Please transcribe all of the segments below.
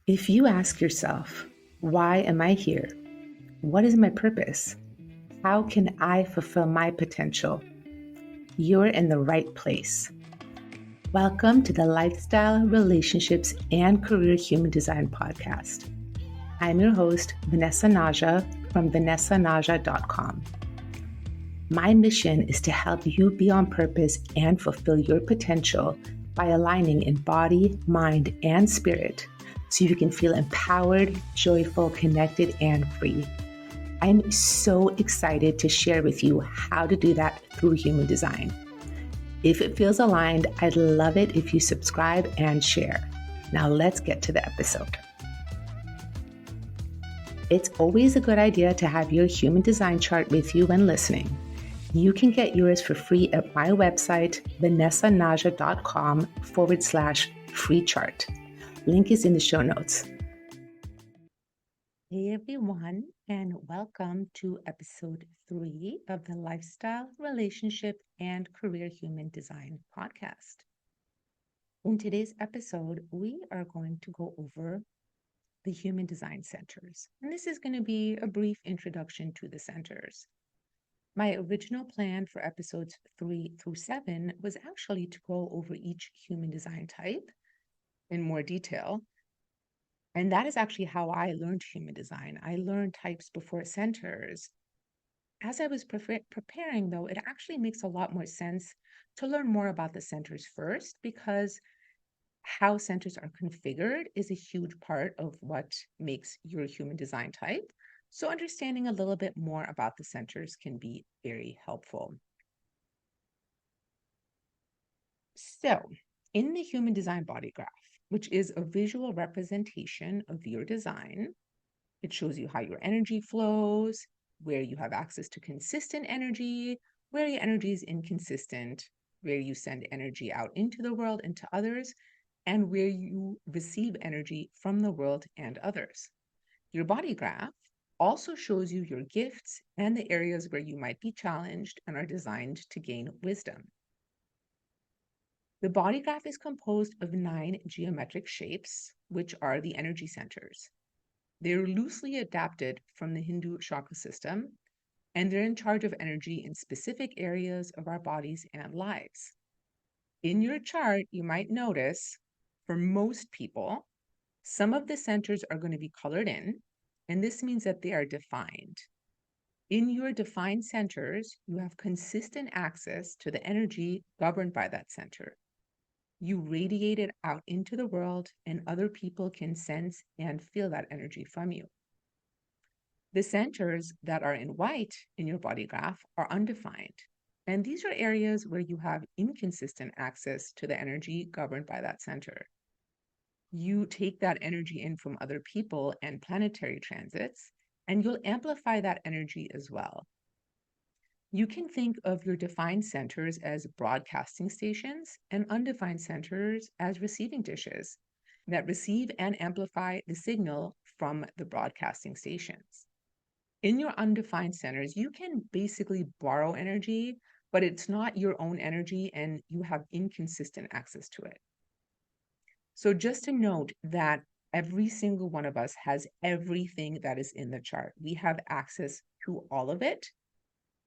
If you ask yourself, why am I here? What is my purpose? How can I fulfill my potential? You're in the right place. Welcome to the Lifestyle, Relationships, and Career Human Design Podcast. I'm your host, Vanessa Naja from vanessanaja.com. My mission is to help you be on purpose and fulfill your potential by aligning in body, mind, and spirit so you can feel empowered, joyful, connected, and free. I'm so excited to share with you how to do that through human design. If it feels aligned, I'd love it if you subscribe and share. Now let's get to the episode. It's always a good idea to have your human design chart with you when listening. You can get yours for free at my website, vanessanaja.com/free chart. Link is in the show notes. Hey everyone, and welcome to episode 3 of the Lifestyle, Relationship, and Career Human Design podcast. In today's episode, we are going to go over the human design centers. And this is going to be a brief introduction to the centers. My original plan for episodes 3 through 7 was actually to go over each human design type in more detail. And that is actually how I learned human design. I learned types before centers. As I was preparing, though, it actually makes a lot more sense to learn more about the centers first, because how centers are configured is a huge part of what makes your human design type. So understanding a little bit more about the centers can be very helpful. So in the human design body graph, which is a visual representation of your design, it shows you how your energy flows, where you have access to consistent energy, where your energy is inconsistent, where you send energy out into the world and to others, and where you receive energy from the world and others. Your body graph also shows you your gifts and the areas where you might be challenged and are designed to gain wisdom. The body graph is composed of 9 geometric shapes, which are the energy centers. They're loosely adapted from the Hindu Chakra system, and they're in charge of energy in specific areas of our bodies and lives. In your chart, you might notice, for most people, some of the centers are going to be colored in, and this means that they are defined. In your defined centers, you have consistent access to the energy governed by that center. You radiate it out into the world, and other people can sense and feel that energy from you. The centers that are in white in your body graph are undefined. And these are areas where you have inconsistent access to the energy governed by that center. You take that energy in from other people and planetary transits, and you'll amplify that energy as well. You can think of your defined centers as broadcasting stations and undefined centers as receiving dishes that receive and amplify the signal from the broadcasting stations. In your undefined centers, you can basically borrow energy, but it's not your own energy and you have inconsistent access to it. So just to note that every single one of us has everything that is in the chart. We have access to all of it.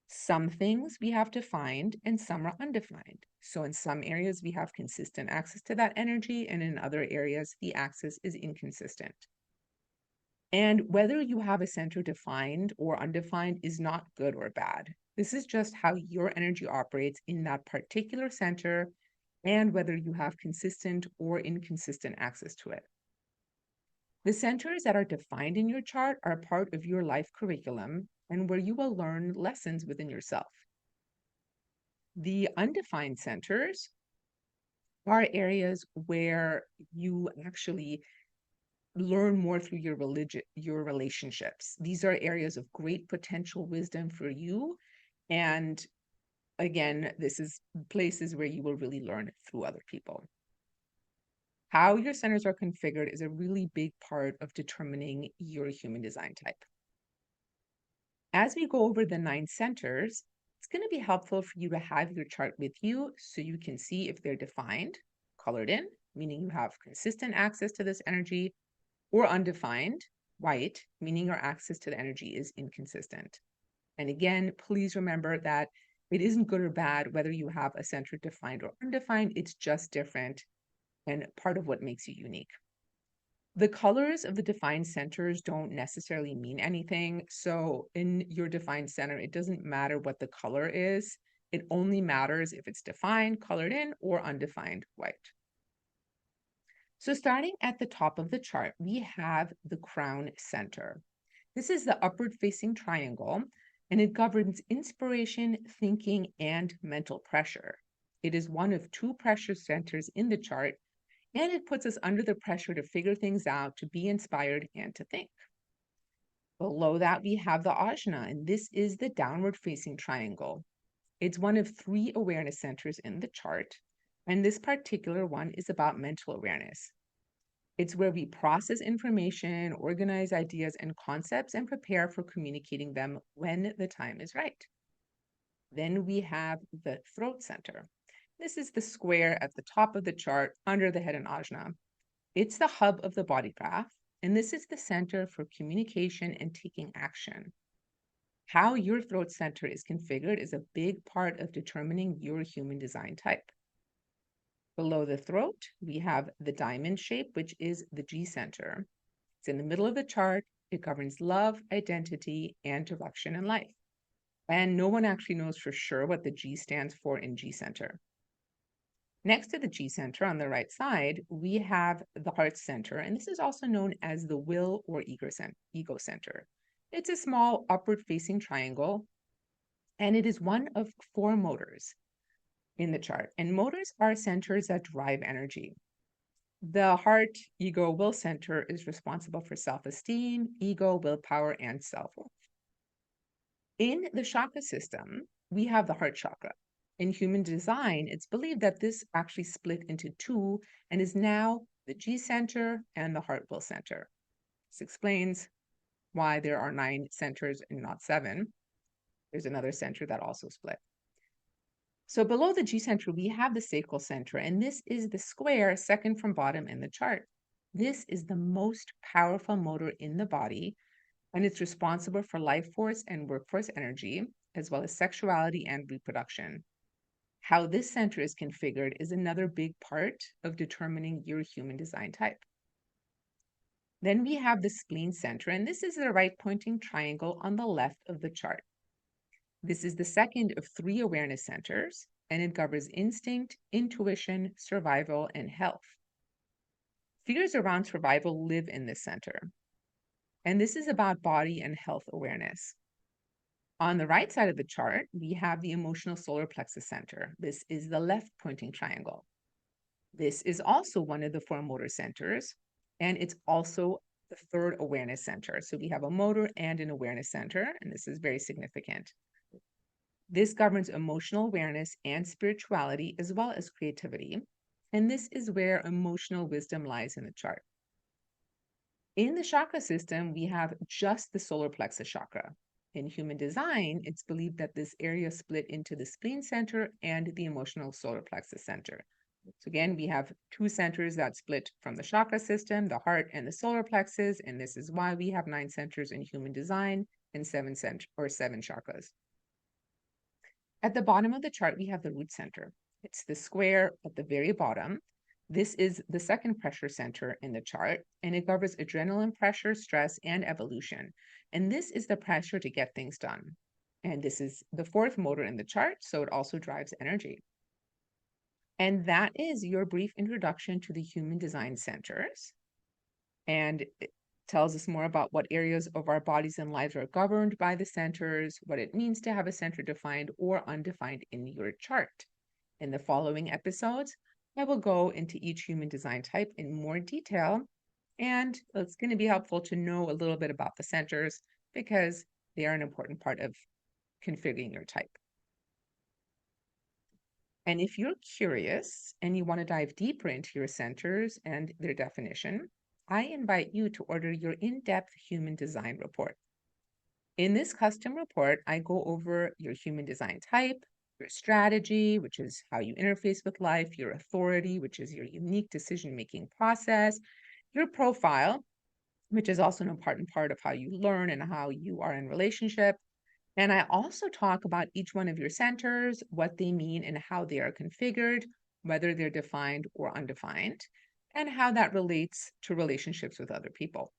Some things we have defined and some are undefined. So in some areas, we have consistent access to that energy, and in other areas, the access is inconsistent. And whether you have a center defined or undefined is not good or bad. This is just how your energy operates in that particular center and whether you have consistent or inconsistent access to it. The centers that are defined in your chart are part of your life curriculum and where you will learn lessons within yourself. The undefined centers are areas where you actually learn more through your relationships. These are areas of great potential wisdom for you. And again, this is places where you will really learn through other people. How your centers are configured is a really big part of determining your human design type. As we go over the 9 centers, it's going to be helpful for you to have your chart with you so you can see if they're defined, colored in, meaning you have consistent access to this energy, or undefined, white, meaning your access to the energy is inconsistent. And again, please remember that it isn't good or bad whether you have a center defined or undefined, it's just different and part of what makes you unique. The colors of the defined centers don't necessarily mean anything. So in your defined center, it doesn't matter what the color is. It only matters if it's defined, colored in, or undefined, white. So starting at the top of the chart, we have the crown center. This is the upward facing triangle, and it governs inspiration, thinking, and mental pressure. It is one of two pressure centers in the chart, and it puts us under the pressure to figure things out, to be inspired, and to think. Below that, we have the ajna, and this is the downward facing triangle. It's one of three awareness centers in the chart, and this particular one is about mental awareness. It's where we process information, organize ideas and concepts, and prepare for communicating them when the time is right. Then we have the throat center. This is the square at the top of the chart under the head and ajna. It's the hub of the body graph, and this is the center for communication and taking action. How your throat center is configured is a big part of determining your human design type. Below the throat, we have the diamond shape, which is the G center. It's in the middle of the chart. It governs love, identity, and direction in life. And no one actually knows for sure what the G stands for in G center. Next to the G center on the right side, we have the heart center, and this is also known as the will or ego center. It's a small upward facing triangle, and it is one of four motors in the chart. And motors are centers that drive energy. The heart, ego, will center is responsible for self-esteem, ego, willpower, and self-worth. In the chakra system, we have the heart chakra. In human design, it's believed that this actually split into two and is now the G center and the heart will center. This explains why there are 9 centers and not 7. There's another center that also split. So below the G center, we have the sacral center, and this is the square second from bottom in the chart. This is the most powerful motor in the body, and it's responsible for life force and workforce energy, as well as sexuality and reproduction. How this center is configured is another big part of determining your human design type. Then we have the spleen center, and this is the right pointing triangle on the left of the chart. This is the second of 3 awareness centers, and it governs instinct, intuition, survival, and health. Fears around survival live in this center, and this is about body and health awareness. On the right side of the chart, we have the emotional solar plexus center. This is the left pointing triangle. This is also one of the 4 motor centers, and it's also the third awareness center. So we have a motor and an awareness center, and this is very significant. This governs emotional awareness and spirituality, as well as creativity. And this is where emotional wisdom lies in the chart. In the chakra system, we have just the solar plexus chakra. In human design, it's believed that this area split into the spleen center and the emotional solar plexus center. So again, we have 2 centers that split from the chakra system, the heart and the solar plexus, and this is why we have 9 centers in human design and 7 chakras. At the bottom of the chart, we have the root center. It's the square at the very bottom. This is the second pressure center in the chart, and it governs adrenaline pressure, stress, and evolution. And this is the pressure to get things done. And this is the 4th motor in the chart, so it also drives energy. And that is your brief introduction to the human design centers. And it tells us more about what areas of our bodies and lives are governed by the centers, what it means to have a center defined or undefined in your chart. In the following episodes, I will go into each human design type in more detail, and it's going to be helpful to know a little bit about the centers because they are an important part of configuring your type. And if you're curious and you want to dive deeper into your centers and their definition, I invite you to order your in-depth human design report. In this custom report, I go over your human design type, your strategy, which is how you interface with life, your authority, which is your unique decision-making process, your profile, which is also an important part of how you learn and how you are in relationship. And I also talk about each one of your centers, what they mean and how they are configured, whether they're defined or undefined, and how that relates to relationships with other people.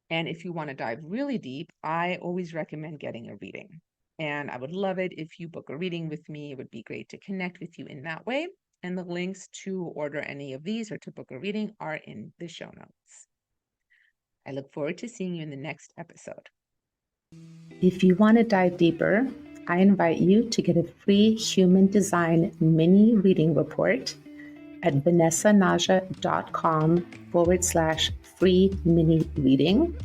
And if you want to dive really deep, I always recommend getting a reading. And I would love it if you book a reading with me. It would be great to connect with you in that way. And the links to order any of these or to book a reading are in the show notes. I look forward to seeing you in the next episode. If you want to dive deeper, I invite you to get a free human design mini reading report at vanessanaja.com/free mini reading,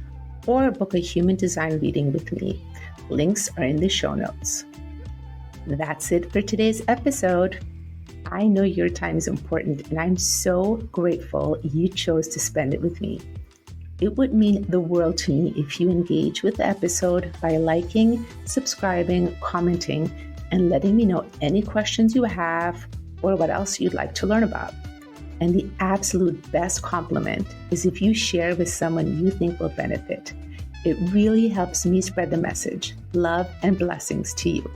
or book a human design reading with me. Links are in the show notes. That's it for today's episode. I know your time is important, and I'm so grateful you chose to spend it with me. It would mean the world to me if you engage with the episode by liking, subscribing, commenting, and letting me know any questions you have or what else you'd like to learn about. And the absolute best compliment is if you share with someone you think will benefit. It really helps me spread the message. Love and blessings to you.